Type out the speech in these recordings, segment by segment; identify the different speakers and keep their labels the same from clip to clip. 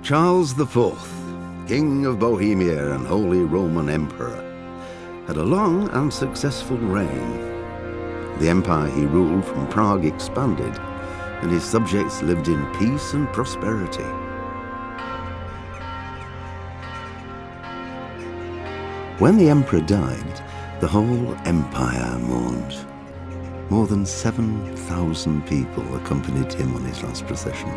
Speaker 1: Charles IV, King of Bohemia and Holy Roman Emperor, had a long and successful reign. The empire he ruled from Prague expanded, and his subjects lived in peace and prosperity. When the emperor died, the whole empire mourned. More than 7,000 people accompanied him on his last procession.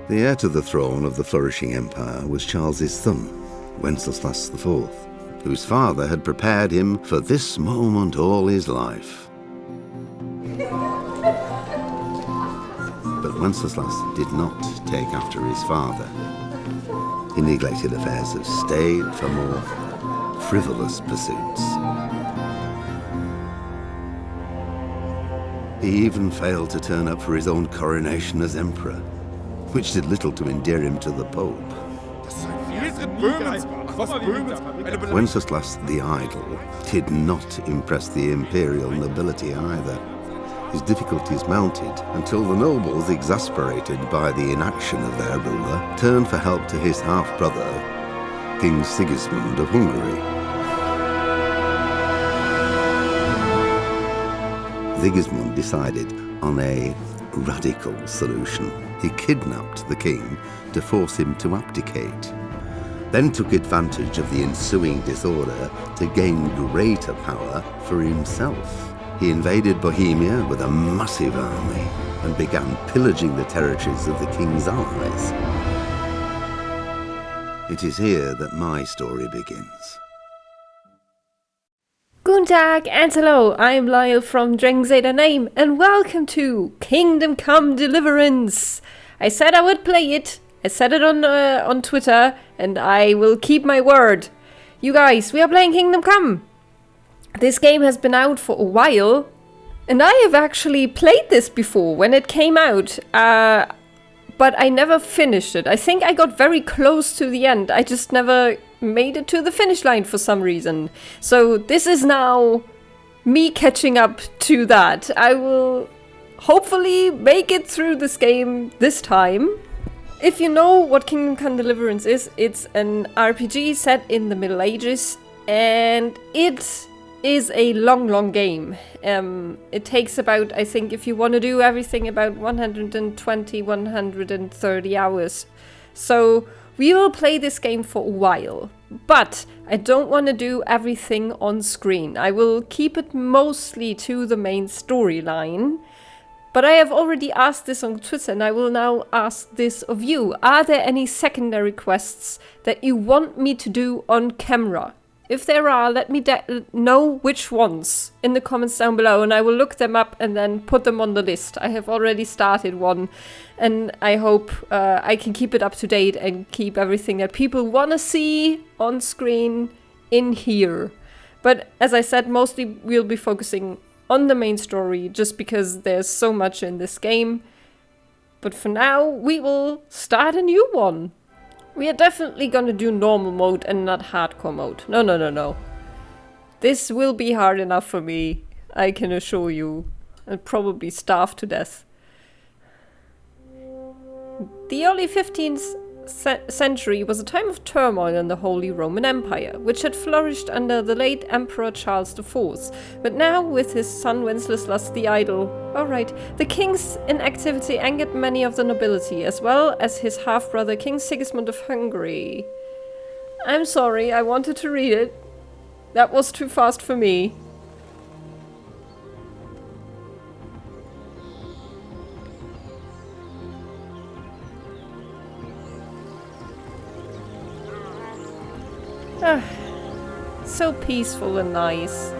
Speaker 1: The heir to the throne of the flourishing empire was Charles's son, Wenceslas IV, whose father had prepared him for this moment all his life. But Wenceslas did not take after his father. He neglected affairs of state for more frivolous pursuits. He even failed to turn up for his own coronation as emperor, which did little to endear him to the Pope. Wenceslas the Idle did not impress the imperial nobility either. His difficulties mounted until the nobles, exasperated by the inaction of their ruler, turned for help to his half-brother, King Sigismund of Hungary. Sigismund decided on a radical solution. He kidnapped the king to force him to abdicate, then took advantage of the ensuing disorder to gain greater power for himself. He invaded Bohemia with a massive army and began pillaging the territories of the king's allies. It is here that my story begins.
Speaker 2: Guten Tag and hello, I'm Lyle from DragonsAteOurName and welcome to Kingdom Come Deliverance. I said I would play it, I said it on Twitter, and I will keep my word. You guys, we are playing Kingdom Come. This game has been out for a while, and I have actually played this before when it came out, but I never finished it. I think I got very close to the end, I just never made it to the finish line for some reason. So this is now me catching up to that. I will hopefully make it through this game this time. If you know what Kingdom Come Deliverance is, it's an RPG set in the Middle Ages, and it is a long game. It takes about, I think, if you want to do everything, about 120, 130 hours. So we will play this game for a while, but I don't want to do everything on screen. I will keep it mostly to the main storyline. But I have already asked this on Twitter, and I will now ask this of you. Are there any secondary quests that you want me to do on camera? If there are, let me know which ones in the comments down below, and I will look them up and then put them on the list. I have already started one, and I hope I can keep it up to date and keep everything that people want to see on screen in here. But as I said, mostly we'll be focusing on the main story, just because there's so much in this game. But for now, we will start a new one. We are definitely gonna do normal mode and not hardcore mode. No. This will be hard enough for me, I can assure you. I'll probably starve to death. The early 15th century was a time of turmoil in the Holy Roman Empire, which had flourished under the late Emperor Charles IV. But now, with his son Wenceslas the Idle, the king's inactivity angered many of the nobility, as well as his half-brother King Sigismund of Hungary. I'm sorry, I wanted to read it. That was too fast for me. So peaceful and nice.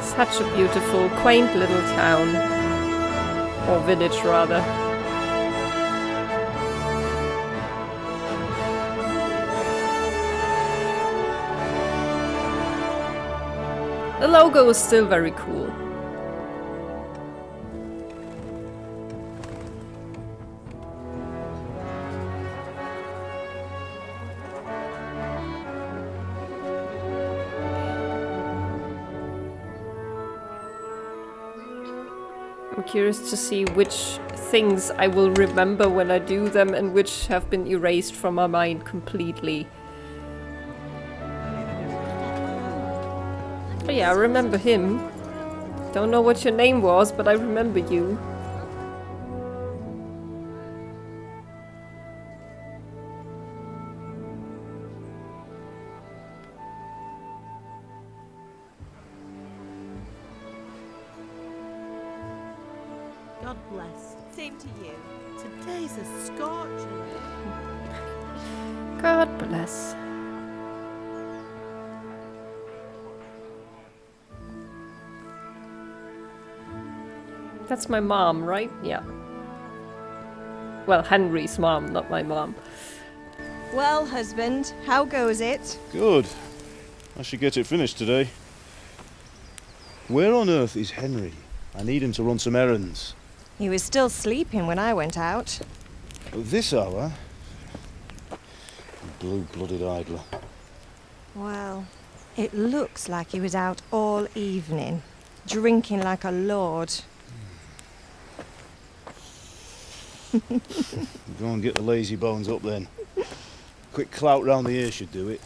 Speaker 2: Such a beautiful, quaint little town. Or village, rather. The logo is still very cool. I'm curious to see which things I will remember when I do them and which have been erased from my mind completely. Oh yeah, I remember him. Don't know what your name was, but I remember you.
Speaker 3: God bless. Same to you. Today's a scorcher.
Speaker 2: God bless. That's my mom, right? Yeah. Well, Henry's mom, not my mom.
Speaker 4: Well, husband, how goes it?
Speaker 5: Good. I should get it finished today. Where on earth is Henry? I need him to run some errands.
Speaker 4: He was still sleeping when I went out.
Speaker 5: At this hour? Blue-blooded idler.
Speaker 4: Well, it looks like he was out all evening, drinking like a lord.
Speaker 5: Go and get the lazy bones up then. Quick clout round the ear should do it.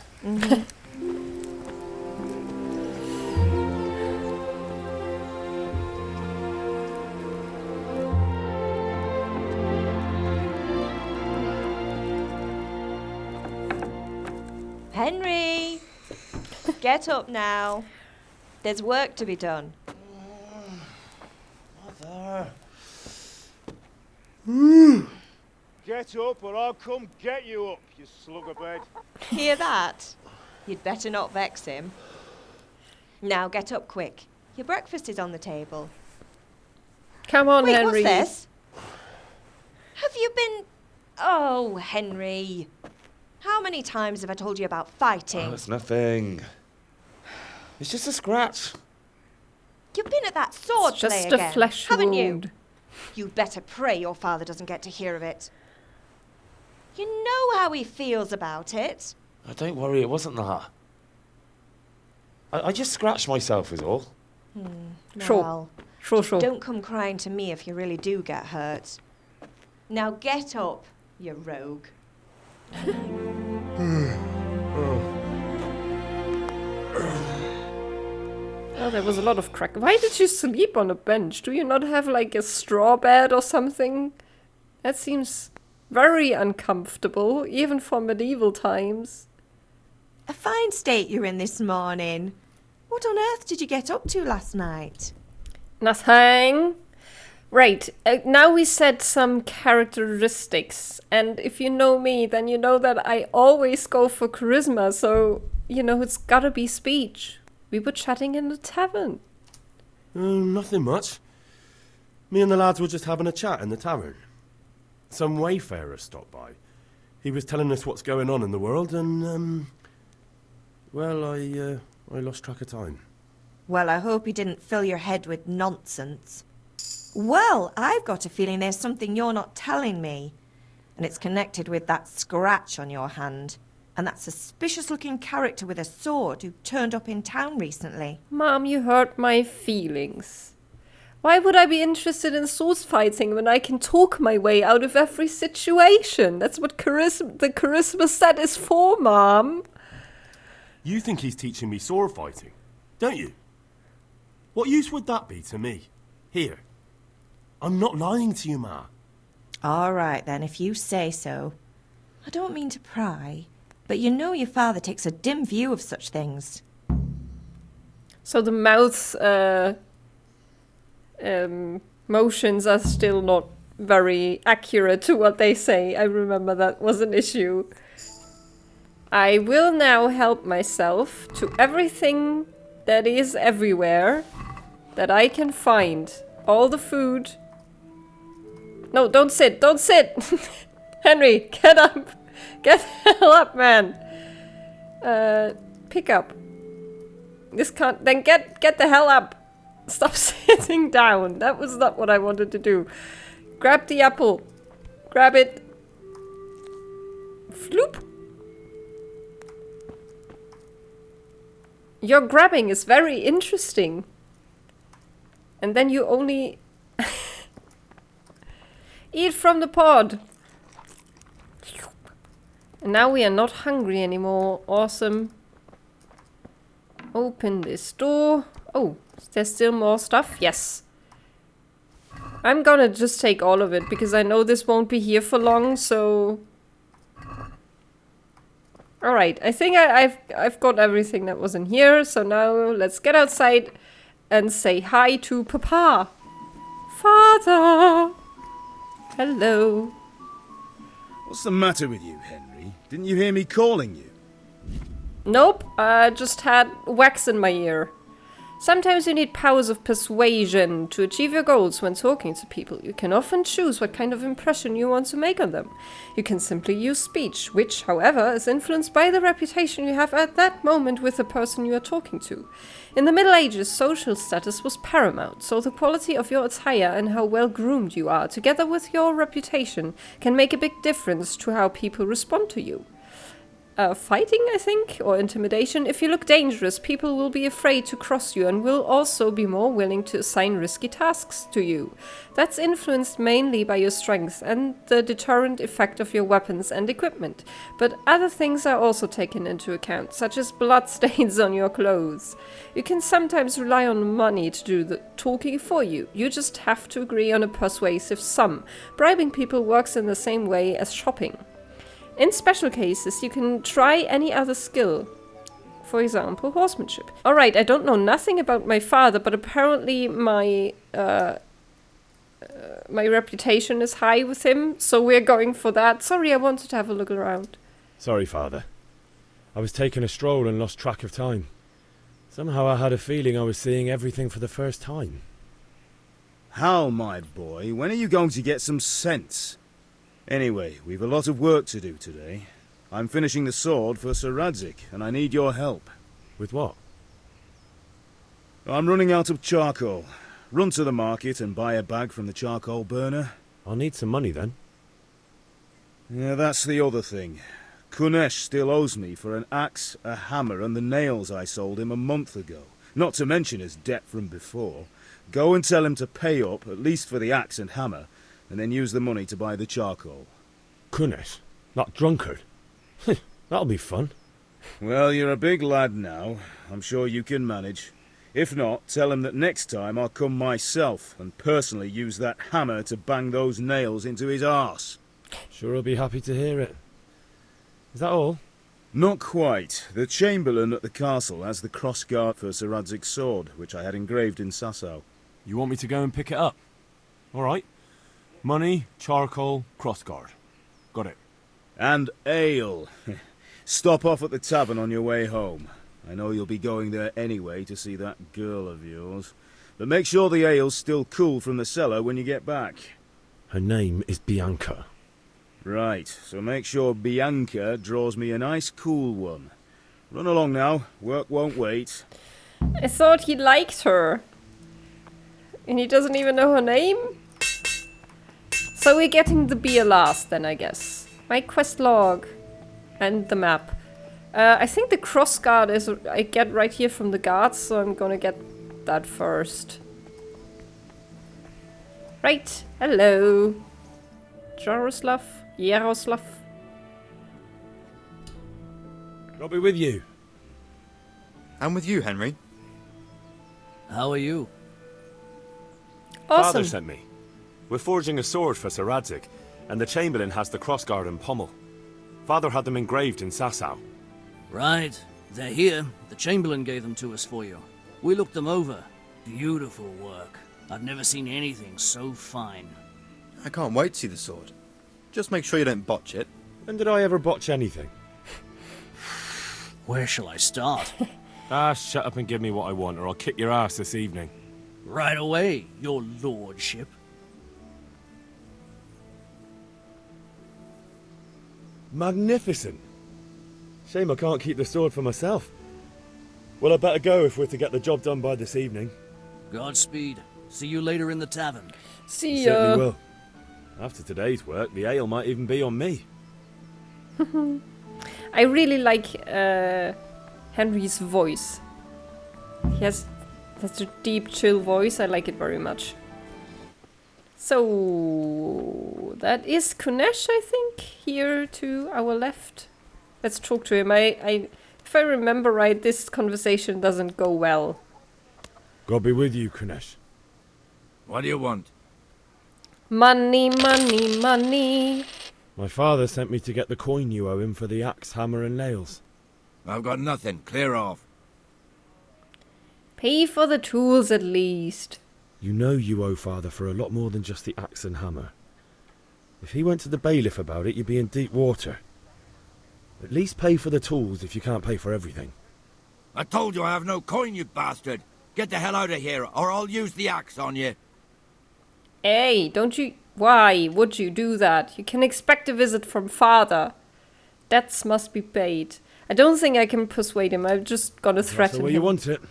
Speaker 4: Henry! Get up now. There's work to be done.
Speaker 5: Mother. Get up or I'll come get you up, you slugabed.
Speaker 4: Hear that? You'd better not vex him. Now get up quick. Your breakfast is on the table.
Speaker 2: Come on,
Speaker 4: Wait,
Speaker 2: Henry.
Speaker 4: what's this? Have you been... Oh, Henry. How many times have I told you about fighting?
Speaker 6: Oh, it's nothing. It's just a scratch.
Speaker 4: You've been at that sword
Speaker 2: It's
Speaker 4: play
Speaker 2: just
Speaker 4: again,
Speaker 2: a flesh
Speaker 4: haven't
Speaker 2: wound.
Speaker 4: you? You'd better pray your father doesn't get to hear of it. You know how he feels about it.
Speaker 6: Oh, don't worry, it wasn't that. I just scratched myself is all.
Speaker 2: Sure.
Speaker 4: Well,
Speaker 2: Sure.
Speaker 4: don't come crying to me if you really do get hurt. Now get up, you rogue.
Speaker 2: Oh, there was a lot of crack. Why did you sleep on a bench? Do you not have like a straw bed or something? That seems very uncomfortable, even for medieval times.
Speaker 3: A fine state you're in this morning. What on earth did you get up to last night?
Speaker 2: Nothing. Right, now we said some characteristics, and if you know me, then you know that I always go for charisma, so, you know, it's gotta be speech. We were chatting in the tavern.
Speaker 7: Nothing much. Me and the lads were just having a chat in the tavern. Some wayfarer stopped by. He was telling us what's going on in the world, and, well, I lost track of time.
Speaker 3: Well, I hope he didn't fill your head with nonsense. Well, I've got a feeling there's something you're not telling me. And it's connected with that scratch on your hand. And that suspicious-looking character with a sword who turned up in town recently.
Speaker 2: Mom, you hurt my feelings. Why would I be interested in sword fighting when I can talk my way out of every situation? That's what the charisma set is for, Mom.
Speaker 7: You think he's teaching me sword fighting, don't you? What use would that be to me? Here. I'm not lying to you, Ma.
Speaker 3: All right, then, if you say so. I don't mean to pry, but you know your father takes a dim view of such things.
Speaker 2: So the mouth's motions are still not very accurate to what they say. I remember that was an issue. I will now help myself to everything that is everywhere that I can find. All the food. No, don't sit. Henry, get up. Get the hell up, man. Pick up. This can't... Then get the hell up. Stop sitting down. That was not what I wanted to do. Grab the apple. Grab it. Floop. Your grabbing is very interesting. And then you only... Eat from the pod. And now we are not hungry anymore. Awesome. Open this door. Oh, is there still more stuff? Yes. I'm gonna just take all of it because I know this won't be here for long, so... Alright, I think I've got everything that was in here, so now let's get outside and say hi to Papa. Father! Hello.
Speaker 5: What's the matter with you, Henry? Didn't you hear me calling you?
Speaker 2: Nope, I just had wax in my ear. Sometimes you need powers of persuasion to achieve your goals when talking to people. You can often choose what kind of impression you want to make on them. You can simply use speech, which, however, is influenced by the reputation you have at that moment with the person you are talking to. In the Middle Ages, social status was paramount, so the quality of your attire and how well groomed you are, together with your reputation, can make a big difference to how people respond to you. Fighting, I think, or intimidation. If you look dangerous, people will be afraid to cross you and will also be more willing to assign risky tasks to you. That's influenced mainly by your strength and the deterrent effect of your weapons and equipment. But other things are also taken into account, such as blood stains on your clothes. You can sometimes rely on money to do the talking for you. You just have to agree on a persuasive sum. Bribing people works in the same way as shopping. In special cases, you can try any other skill. For example, horsemanship. Alright, I don't know nothing about my father, but apparently my reputation is high with him, so we're going for that. Sorry, I wanted to have a look around.
Speaker 7: Sorry, Father. I was taking a stroll and lost track of time. Somehow I had a feeling I was seeing everything for the first time.
Speaker 5: Hal, my boy, when are you going to get some sense? Anyway, we've a lot of work to do today. I'm finishing the sword for Sir Radzig, and I need your help.
Speaker 7: With what?
Speaker 5: I'm running out of charcoal. Run to the market and buy a bag from the charcoal burner.
Speaker 7: I'll need some money then.
Speaker 5: Yeah, that's the other thing. Kunesh still owes me for an axe, a hammer, and the nails I sold him a month ago. Not to mention his debt from before. Go and tell him to pay up, at least for the axe and hammer, and then use the money to buy the charcoal.
Speaker 7: Kunesh? That drunkard? That'll be fun.
Speaker 5: Well, you're a big lad now. I'm sure you can manage. If not, tell him that next time I'll come myself and personally use that hammer to bang those nails into his arse.
Speaker 7: Sure, I'll be happy to hear it. Is that all?
Speaker 5: Not quite. The Chamberlain at the castle has the crossguard for Sir Radzig's sword, which I had engraved in Sasau.
Speaker 7: You want me to go and pick it up? All right. Money, charcoal, crossguard. Got it.
Speaker 5: And ale. Stop off at the tavern on your way home. I know you'll be going there anyway to see that girl of yours. But make sure the ale's still cool from the cellar when you get back.
Speaker 7: Her name is Bianca.
Speaker 5: Right, so make sure Bianca draws me a nice cool one. Run along now. Work won't wait.
Speaker 2: I thought he liked her. And he doesn't even know her name? So we're getting the beer last then, I guess. My quest log. And the map. I think the crossguard is I get right here from the guards, so I'm gonna get that first. Right, hello. Jaroslav? Yaroslav?
Speaker 7: I'll be with you.
Speaker 8: I'm with you, Henry.
Speaker 9: How are you?
Speaker 2: Awesome.
Speaker 10: Father sent me. We're forging a sword for Sir Radzig, and the Chamberlain has the crossguard and pommel. Father had them engraved in Sasau.
Speaker 9: Right. They're here. The Chamberlain gave them to us for you. We looked them over. Beautiful work. I've never seen anything so fine.
Speaker 8: I can't wait to see the sword. Just make sure you don't botch it.
Speaker 7: When did I ever botch anything?
Speaker 9: Where shall I start?
Speaker 10: Shut up and give me what I want, or I'll kick your ass this evening.
Speaker 9: Right away, your lordship.
Speaker 7: Magnificent. Shame I can't keep the sword for myself. Well, I better go if we're to get the job done by this evening.
Speaker 9: Godspeed. See you later in the tavern.
Speaker 2: See ya.
Speaker 7: Certainly will. After today's work, the ale might even be on me.
Speaker 2: I really like Henry's voice. He has such a deep, chill voice. I like it very much. So that is Kunesh, I think, here to our left. Let's talk to him. If I remember right, this conversation doesn't go well.
Speaker 5: God be with you, Kunesh.
Speaker 11: What do you want?
Speaker 2: Money, money, money.
Speaker 5: My father sent me to get the coin you owe him for the axe, hammer and nails.
Speaker 11: I've got nothing. Clear off.
Speaker 2: Pay for the tools at least.
Speaker 5: You know you owe father for a lot more than just the axe and hammer. If he went to the bailiff about it, you'd be in deep water. At least pay for the tools if you can't pay for everything.
Speaker 11: I told you I have no coin, you bastard. Get the hell out of here, or I'll use the axe on you.
Speaker 2: Hey, don't you... Why would you do that? You can expect a visit from father. Debts must be paid. I don't think I can persuade him. I'm just gonna threaten
Speaker 5: That's the way
Speaker 2: him.
Speaker 5: you want it.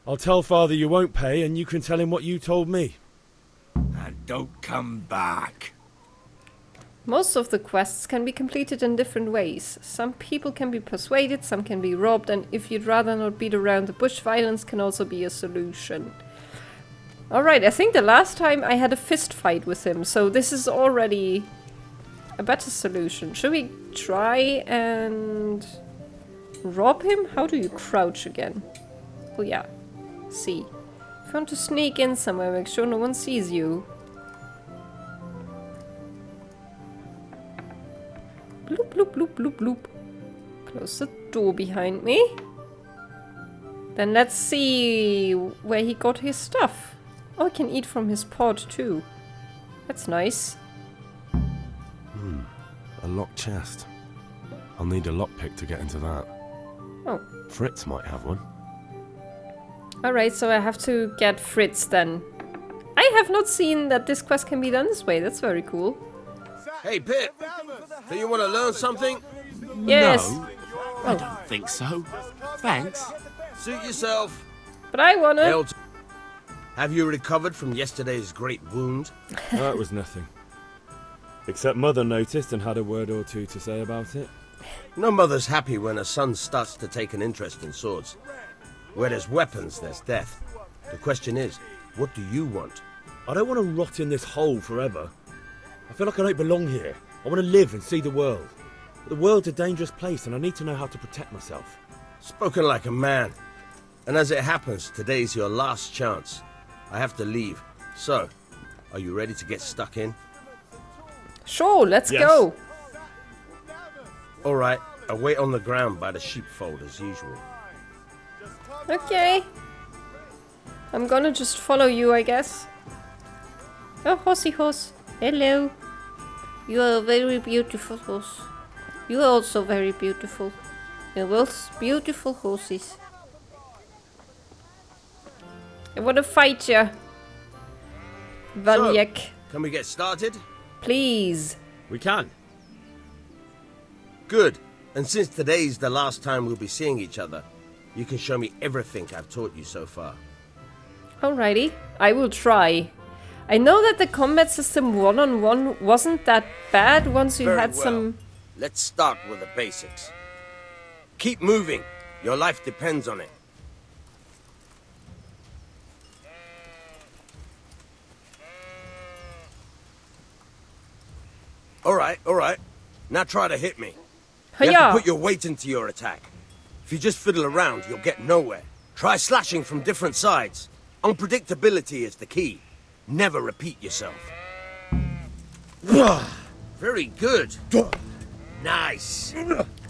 Speaker 5: I'll tell father you won't pay, and you can tell him what you told me.
Speaker 11: And don't come back.
Speaker 2: Most of the quests can be completed in different ways. Some people can be persuaded, some can be robbed, and if you'd rather not beat around the bush, violence can also be a solution. Alright, I think the last time I had a fist fight with him, so this is already a better solution. Should we try and rob him? How do you crouch again? Oh yeah, C. If you want to sneak in somewhere, make sure no one sees you. Bloop, bloop, bloop, bloop, bloop. Close the door behind me. Then let's see where he got his stuff. Oh, I can eat from his pod too. That's nice.
Speaker 7: A locked chest. I'll need a lockpick to get into that.
Speaker 2: Oh.
Speaker 7: Fritz might have one.
Speaker 2: Alright, so I have to get Fritz then. I have not seen that this quest can be done this way. That's very cool.
Speaker 12: Hey, Pip! Do you want to learn something?
Speaker 2: Yes.
Speaker 7: No, I don't think so. Thanks.
Speaker 12: Suit yourself.
Speaker 2: But I wanna...
Speaker 12: Hail Have you recovered from yesterday's great wound?
Speaker 5: That was nothing. Except Mother noticed and had a word or two to say about it.
Speaker 12: No mother's happy when a son starts to take an interest in swords. Where there's weapons, there's death. The question is, what do you want?
Speaker 5: I don't want to rot in this hole forever. I feel like I don't belong here. I want to live and see the world. But the world's a dangerous place and I need to know how to protect myself.
Speaker 12: Spoken like a man. And as it happens, today's your last chance. I have to leave. So, are you ready to get stuck in?
Speaker 2: Sure, let's
Speaker 5: Yes.
Speaker 2: go.
Speaker 12: Alright, I'll wait on the ground by the sheepfold as usual.
Speaker 2: Okay. I'm gonna just follow you, I guess. Oh, horsey horse. Hello. You are a very beautiful horse. You are also very beautiful. You're both beautiful horses. I wanna fight ya. Valjek.
Speaker 12: Can we get started?
Speaker 2: Please.
Speaker 5: We can.
Speaker 12: Good. And since today's the last time we'll be seeing each other, you can show me everything I've taught you so far.
Speaker 2: Alrighty. I will try. I know that the combat system one-on-one wasn't that bad once you
Speaker 12: Very
Speaker 2: had
Speaker 12: well.
Speaker 2: some...
Speaker 12: Let's start with the basics. Keep moving. Your life depends on it. Alright. Now try to hit me. You have
Speaker 2: Hiya!
Speaker 12: to put your weight into your attack. If you just fiddle around, you'll get nowhere. Try slashing from different sides. Unpredictability is the key. Never repeat yourself. Very good. Nice.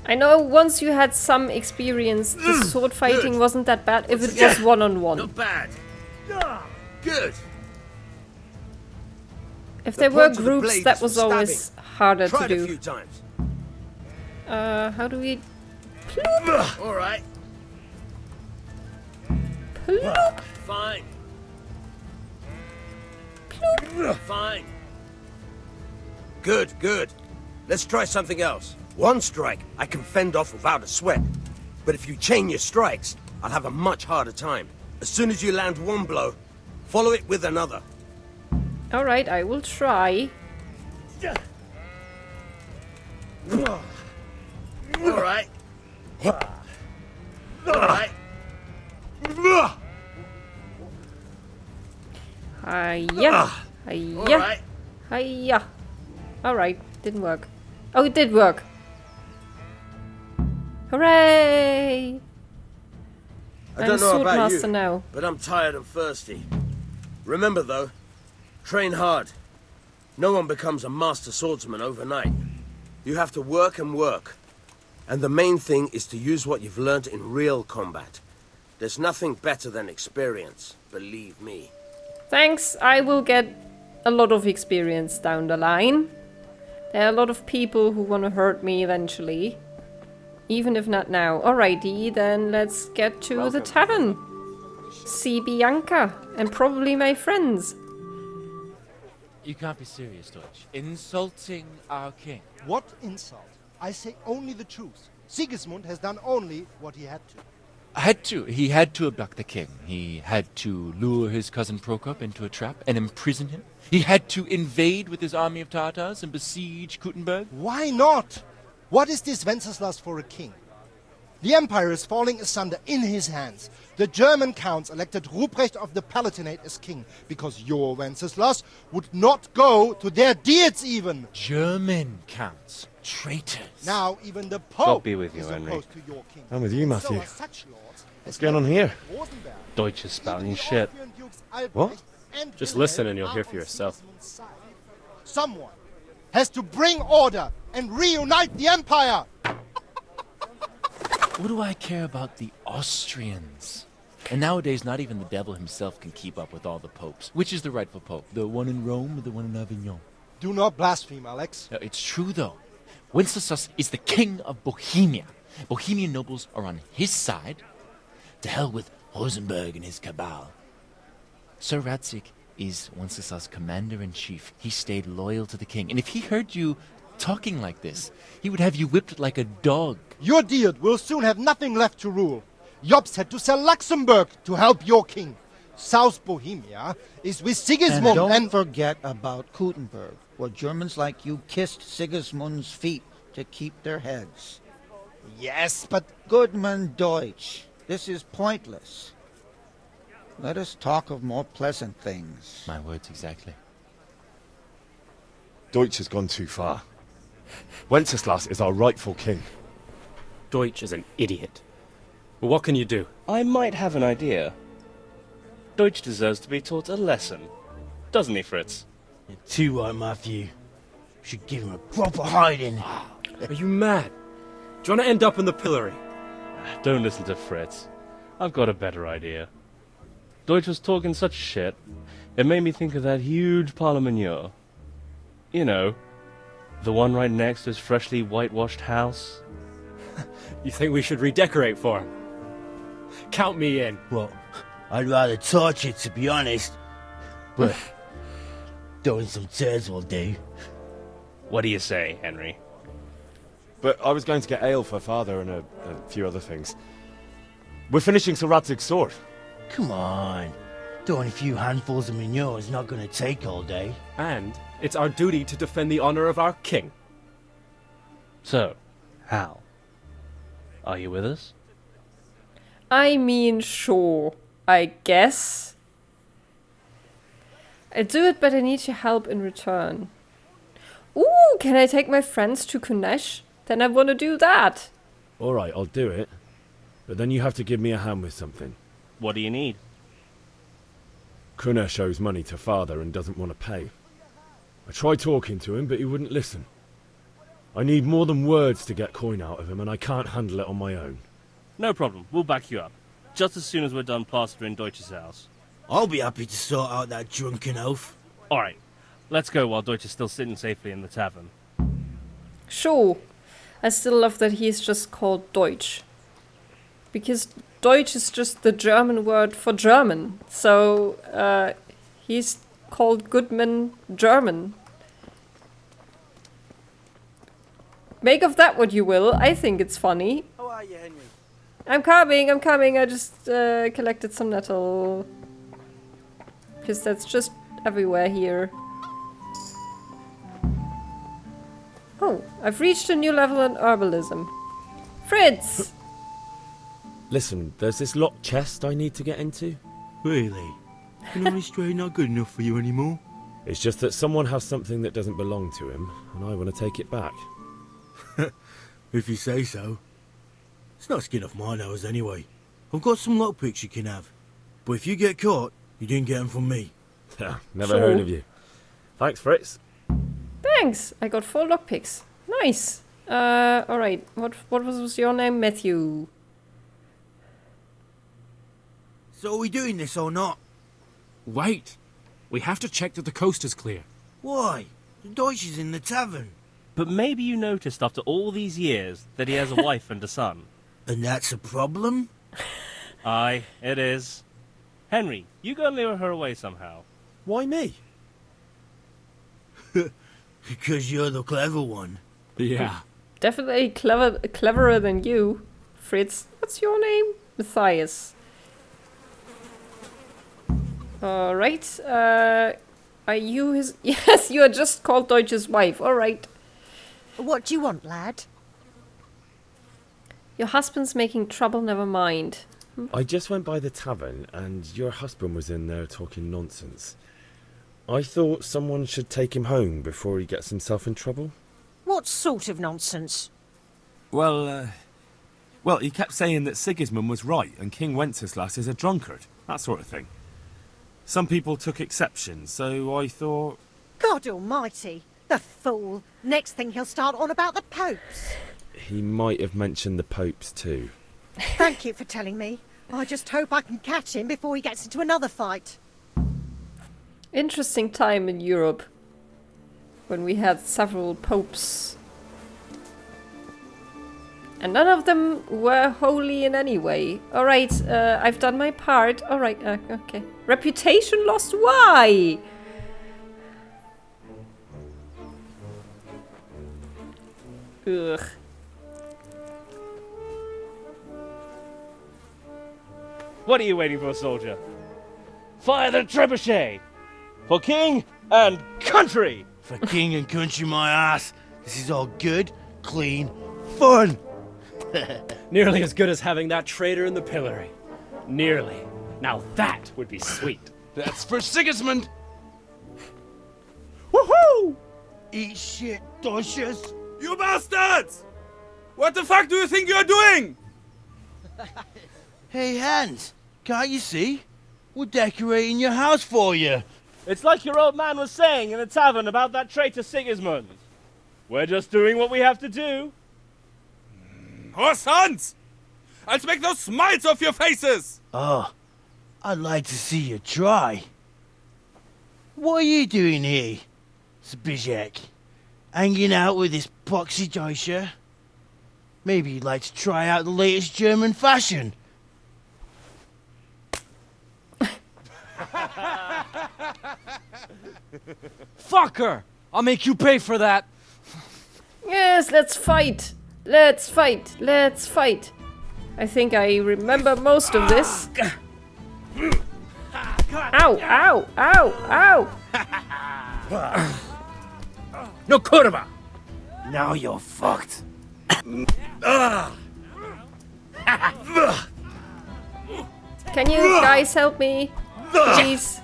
Speaker 2: I know once you had some experience, the sword fighting
Speaker 12: Good.
Speaker 2: wasn't that bad if it was one-on-one.
Speaker 12: Not bad. Good.
Speaker 2: If
Speaker 12: The
Speaker 2: there were
Speaker 12: point of the
Speaker 2: groups,
Speaker 12: blade
Speaker 2: that
Speaker 12: is
Speaker 2: was
Speaker 12: for
Speaker 2: always harder
Speaker 12: Try
Speaker 2: to
Speaker 12: it a few
Speaker 2: do.
Speaker 12: times.
Speaker 2: How do we...
Speaker 12: Alright.
Speaker 2: Ploop.
Speaker 12: Fine. Fine. Good. Let's try something else. One strike, I can fend off without a sweat. But if you chain your strikes, I'll have a much harder time. As soon as you land one blow, follow it with another.
Speaker 2: Alright, I will try.
Speaker 12: Alright. Alright.
Speaker 2: Yeah. Hiya. Hiya. Alright, didn't work. Oh, it did work. Hooray!
Speaker 12: I don't know about you,
Speaker 2: now.
Speaker 12: but I'm tired and thirsty. Remember though, train hard. No one becomes a master swordsman overnight. You have to work and work. And the main thing is to use what you've learned in real combat. There's nothing better than experience, believe me.
Speaker 2: Thanks, I will get a lot of experience down the line. There are a lot of people who want to hurt me eventually. Even if not now. Alrighty, then let's get to the tavern. See Bianca, and probably my friends.
Speaker 13: You can't be serious, Deutsch. Insulting our king.
Speaker 14: What insult? I say only the truth. Sigismund has done only what he had to.
Speaker 13: He had to abduct the king. He had to lure his cousin Prokop into a trap and imprison him. He had to invade with his army of Tatars and besiege Kuttenberg.
Speaker 14: Why not? What is this Wenceslas for a king? The empire is falling asunder in his hands. The German counts elected Ruprecht of the Palatinate as king because your Wenceslas would not go to their deeds even.
Speaker 13: German counts. Traitors.
Speaker 14: Now even the Pope
Speaker 10: God be with you,
Speaker 14: is
Speaker 10: Henry.
Speaker 14: opposed to your king.
Speaker 10: I'm with you, Matthew.
Speaker 14: So are such lords
Speaker 10: What's going on here?
Speaker 14: Rosenberg.
Speaker 10: Deutsch is spouting shit. What? Just listen and you'll hear for yourself.
Speaker 14: Someone has to bring order and reunite the empire.
Speaker 13: What do I care about the Austrians? And nowadays, not even the devil himself can keep up with all the popes. Which is the rightful pope? The one in Rome or the one in Avignon?
Speaker 14: Do not blaspheme, Alex.
Speaker 13: No, it's true, though. Wenceslas is the king of Bohemia. Bohemian nobles are on his side. To hell with Rosenberg and his cabal. Sir Radzik is Wenceslas' commander-in-chief. He stayed loyal to the king. And if he heard you talking like this, he would have you whipped like a dog.
Speaker 14: Your Diet will soon have nothing left to rule. Jobst had to sell Luxembourg to help your king. South Bohemia is with Sigismund
Speaker 15: and don't forget about Kuttenberg, where Germans like you kissed Sigismund's feet to keep their heads.
Speaker 14: Yes, but...
Speaker 15: Goodman Deutsch, this is pointless. Let us talk of more pleasant things.
Speaker 13: My words exactly.
Speaker 10: Deutsch has gone too far. Wenceslas is our rightful king.
Speaker 16: Deutsch is an idiot. Well, what can you do? I might have an idea. Deutsch deserves to be taught a lesson. Doesn't he, Fritz?
Speaker 17: You're too right, Matthew. Should give him a proper hiding.
Speaker 16: Are you mad? Do you want to end up in the pillory? Don't listen to Fritz. I've got a better idea. Deutsch was talking such shit, it made me think of that huge parliament. You know, the one right next to his freshly whitewashed house. You think we should redecorate for him? Count me in.
Speaker 17: Well, I'd rather torch it, to be honest. But throwing some tears will do.
Speaker 16: What do you say, Henry?
Speaker 10: But I was going to get ale for father and a few other things. We're finishing Sir Radzig's sword.
Speaker 17: Come on. Throwing a few handfuls of manure is not going to take all day.
Speaker 16: And it's our duty to defend the honor of our king. So, Hal, are you with us?
Speaker 2: I mean, sure, I guess. I'll do it, but I need your help in return. Ooh, can I take my friends to Kunesh? Then I want to do that.
Speaker 10: Alright, I'll do it. But then you have to give me a hand with something.
Speaker 16: What do you need?
Speaker 10: Kunesh owes money to father and doesn't want to pay. I tried talking to him, but he wouldn't listen. I need more than words to get coin out of him, and I can't handle it on my own.
Speaker 16: No problem, we'll back you up. Just as soon as we're done plastering Deutsch's house.
Speaker 17: I'll be happy to sort out that drunken oaf.
Speaker 16: Alright, let's go while Deutsch is still sitting safely in the tavern.
Speaker 2: Sure. I still love that he's just called Deutsch. Because Deutsch is just the German word for German. So, he's called Goodman German. Make of that what you will. I think it's funny.
Speaker 12: How are you, Henry?
Speaker 2: I'm coming. I just collected some nettle. Because that's just everywhere here. Oh, I've reached a new level in herbalism. Fritz!
Speaker 10: Listen, there's this locked chest I need to get into.
Speaker 17: Really? Can I straight not good enough for you anymore?
Speaker 10: It's just that someone has something that doesn't belong to him, and I want to take it back.
Speaker 17: If you say so. It's not skin off my nose anyway. I've got some lockpicks you can have. But if you get caught, you didn't get them from me.
Speaker 10: Never heard of you. Thanks, Fritz.
Speaker 2: Thanks! I got 4 lockpicks. Nice! Alright. What was your name? Matthew.
Speaker 11: So are we doing this or not?
Speaker 18: Wait! We have to check that the coast is clear.
Speaker 11: Why? The Deutsch is in the tavern.
Speaker 16: But maybe you noticed after all these years that he has a wife and a son.
Speaker 11: And that's a problem?
Speaker 16: Aye, it is. Henry, you go and lure her away somehow.
Speaker 5: Why me?
Speaker 11: Because you're the clever one.
Speaker 18: Yeah.
Speaker 2: Definitely cleverer than you. Fritz, what's your name? Matthias. Alright, are you his... Yes, you are just called Deutsch's wife, alright.
Speaker 3: What do you want, lad?
Speaker 2: Your husband's making trouble, never mind.
Speaker 10: I just went by the tavern, and your husband was in there talking nonsense. I thought someone should take him home before he gets himself in trouble.
Speaker 3: What sort of nonsense?
Speaker 18: Well, he kept saying that Sigismund was right and King Wenceslas is a drunkard, that sort of thing. Some people took exception, so I thought...
Speaker 3: God almighty! The fool! Next thing he'll start on about the popes.
Speaker 10: He might have mentioned the popes too.
Speaker 3: Thank you for telling me. I just hope I can catch him before he gets into another fight.
Speaker 2: Interesting time in Europe. When we had several popes. And none of them were holy in any way. Alright, I've done my part. Alright, okay. Reputation lost? Why? Ugh.
Speaker 16: What are you waiting for, soldier? Fire the trebuchet! For king and country!
Speaker 17: For king and country, my ass. This is all good, clean, fun.
Speaker 19: Nearly as good as having that traitor in the pillory. Nearly. Now that would be sweet.
Speaker 17: That's for Sigismund.
Speaker 11: Woohoo!
Speaker 17: Eat shit, Deutsches.
Speaker 11: You bastards! What the fuck do you think you're doing?
Speaker 17: Hey, Hans, can't you see? We're decorating your house for you.
Speaker 16: It's like your old man was saying in the tavern about that traitor Sigismund. We're just doing what we have to do.
Speaker 11: Oh, sons! I'll make those smiles off your faces!
Speaker 17: Oh, I'd like to see you try. What are you doing here, Zbigniew? Hanging out with this poxy Deutscher? Maybe you'd like to try out the latest German fashion.
Speaker 19: Fucker! I'll make you pay for that.
Speaker 2: Yes, let's fight. Let's fight. Let's fight. I think I remember most of this. Ow, ow, ow, ow.
Speaker 11: No kurwa!
Speaker 17: Now you're fucked.
Speaker 2: Can you guys help me? Please.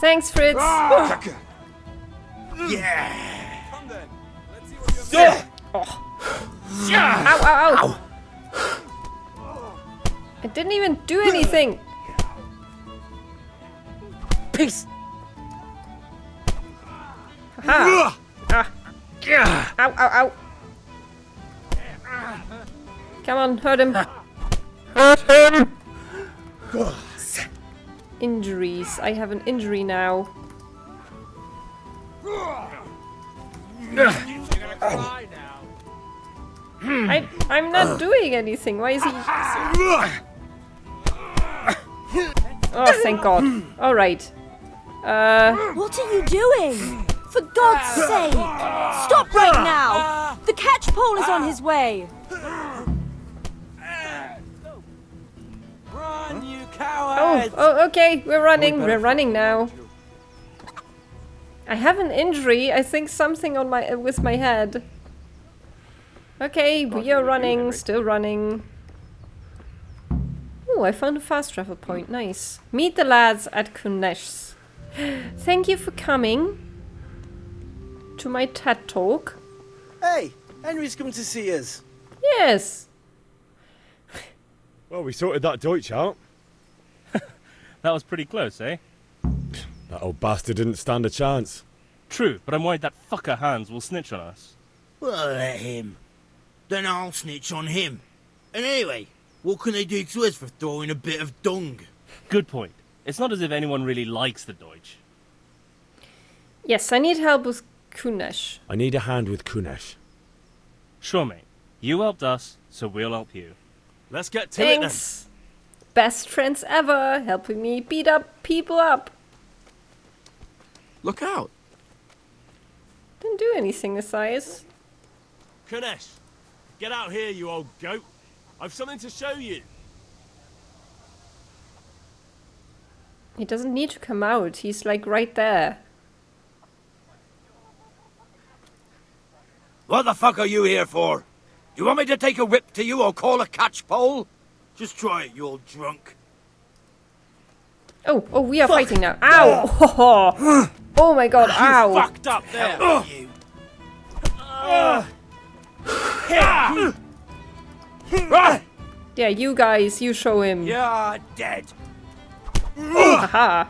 Speaker 2: Thanks, Fritz.
Speaker 11: Yeah!
Speaker 2: Oh. Ow, ow, ow. I didn't even do anything.
Speaker 11: Peace!
Speaker 2: Aha. Ah. Ow, ow, ow. Come on, hurt him. Hurt him! Injuries. I have an injury now. I'm not doing anything. Why is he... Oh, thank God. Alright.
Speaker 20: What are you doing? For God's sake! Stop right now! The catch pole is on his way!
Speaker 11: Run, you cowards!
Speaker 2: Oh, okay. We're running. We're running now. I have an injury. I think something on my with my head. Okay, we are running. Still running. Oh, I found a fast travel point. Nice. Meet the lads at Kunesh's. Thank you for coming to my TED Talk.
Speaker 21: Hey, Henry's come to see us.
Speaker 2: Yes.
Speaker 10: Well, we sorted that Deutsch out.
Speaker 16: That was pretty close, eh?
Speaker 10: That old bastard didn't stand a chance.
Speaker 16: True, but I'm worried that fucker Hans will snitch on us.
Speaker 17: Well, let him. Then I'll snitch on him. And anyway, what can they do to us for throwing a bit of dung?
Speaker 16: Good point. It's not as if anyone really likes the Deutsch.
Speaker 2: Yes, I need help with Kunesh.
Speaker 10: I need a hand with Kunesh.
Speaker 16: Sure, mate. You helped us, so we'll help you.
Speaker 18: Let's get to it then.
Speaker 2: Thanks. Best friends ever, helping me beat up people up.
Speaker 21: Look out.
Speaker 2: Didn't do anything, Asias.
Speaker 18: Kunesh, get out here, you old goat. I've something to show you.
Speaker 2: He doesn't need to come out. He's like right there.
Speaker 11: What the fuck are you here for? Do you want me to take a whip to you or call a catchpole?
Speaker 17: Just try it, you old drunk.
Speaker 2: Oh, we are fighting now. Ow! Oh my god, ow!
Speaker 18: You fucked up there.
Speaker 2: Yeah, you guys, you show him.
Speaker 11: You're dead.
Speaker 2: Haha.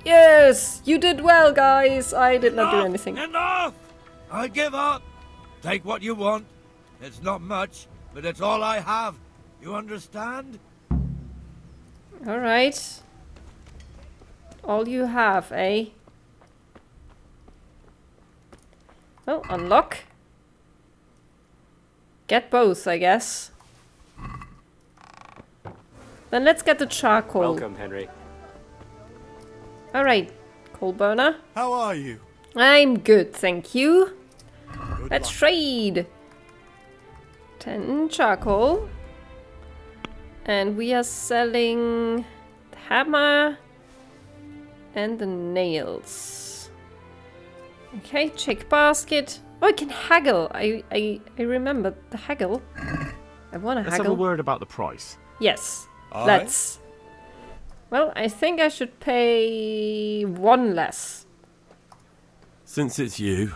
Speaker 2: Yes, you did well, guys. I did not do anything.
Speaker 11: Enough! I give up. Take what you want. It's not much, but it's all I have. You understand?
Speaker 2: Alright. All you have, eh? Well, unlock. Get both, I guess. Then let's get the charcoal.
Speaker 19: Welcome, Henry.
Speaker 2: Alright, coal burner.
Speaker 21: How are you?
Speaker 2: I'm good, thank you.
Speaker 21: Good
Speaker 2: Let's
Speaker 21: luck.
Speaker 2: trade. 10 charcoal. And we are selling the hammer and the nails. Okay, check basket. Oh, I can haggle. I remember the haggle. I want to
Speaker 18: Let's have a
Speaker 2: haggle.
Speaker 18: word about the price.
Speaker 2: Yes,
Speaker 21: Aye.
Speaker 2: let's. Well, I think I should pay 1 less.
Speaker 18: Since it's you.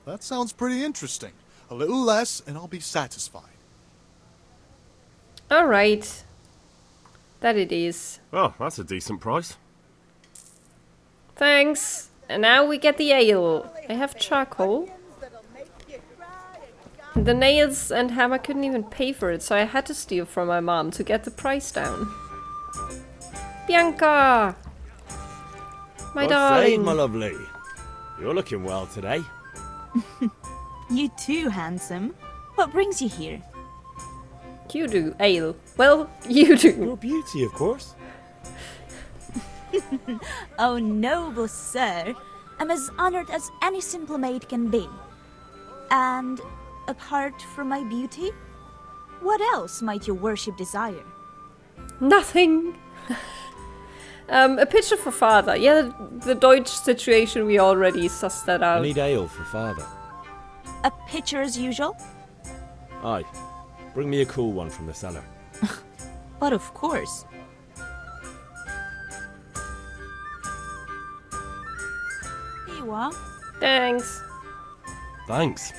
Speaker 21: That sounds pretty interesting. A little less and I'll be satisfied.
Speaker 2: Alright. That it is.
Speaker 18: Well, that's a decent price.
Speaker 2: Thanks. And now we get the ale. I have charcoal. The nails and hammer couldn't even pay for it, so I had to steal from my mom to get the price down. Bianca! My
Speaker 10: God
Speaker 2: darling.
Speaker 10: save, my lovely. You're looking well today.
Speaker 20: You too, handsome. What brings you here?
Speaker 2: You do, ale. Well, you do.
Speaker 10: Your beauty, of course.
Speaker 20: Oh, noble sir. I'm as honored as any simple maid can be. And apart from my beauty, what else might your worship desire?
Speaker 2: Nothing. A picture for father. Yeah, the Deutsch situation, we already sussed that
Speaker 10: I
Speaker 2: out.
Speaker 10: need ale for father.
Speaker 20: A pitcher as usual?
Speaker 10: Aye. Bring me a cool one from the cellar.
Speaker 20: But of course. Here you are.
Speaker 2: Thanks.
Speaker 18: Thanks.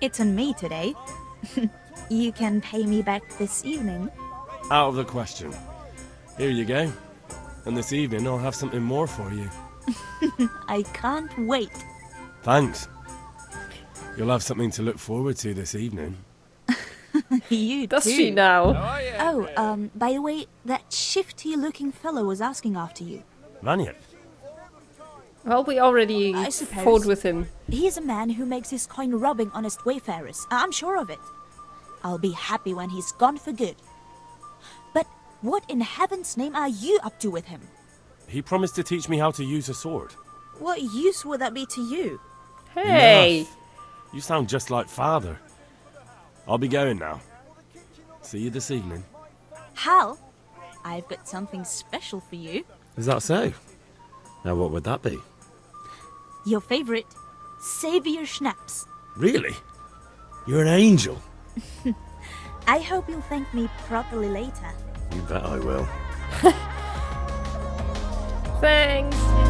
Speaker 20: It's on me today. You can pay me back this evening.
Speaker 18: Out of the question. Here you go. And this evening I'll have something more for you.
Speaker 20: I can't wait.
Speaker 18: Thanks. You'll have something to look forward to this evening.
Speaker 20: You
Speaker 2: Does
Speaker 20: too.
Speaker 2: she now?
Speaker 20: By the way, that shifty-looking fellow was asking after you.
Speaker 18: Vanya.
Speaker 2: Well, we already
Speaker 20: I suppose.
Speaker 2: fought with him.
Speaker 20: He's a man who makes his coin robbing honest wayfarers. I'm sure of it. I'll be happy when he's gone for good. But what in heaven's name are you up to with him?
Speaker 18: He promised to teach me how to use a sword.
Speaker 20: What use would that be to you?
Speaker 2: Hey!
Speaker 18: Enough. You sound just like father. I'll be going now. See you this evening.
Speaker 20: Hal, I've got something special for you.
Speaker 10: Is that so? Now what would that be?
Speaker 20: Your favorite, Savior Schnapps.
Speaker 10: Really? You're an angel.
Speaker 20: I hope you'll thank me properly later.
Speaker 10: You bet I will.
Speaker 2: Thanks.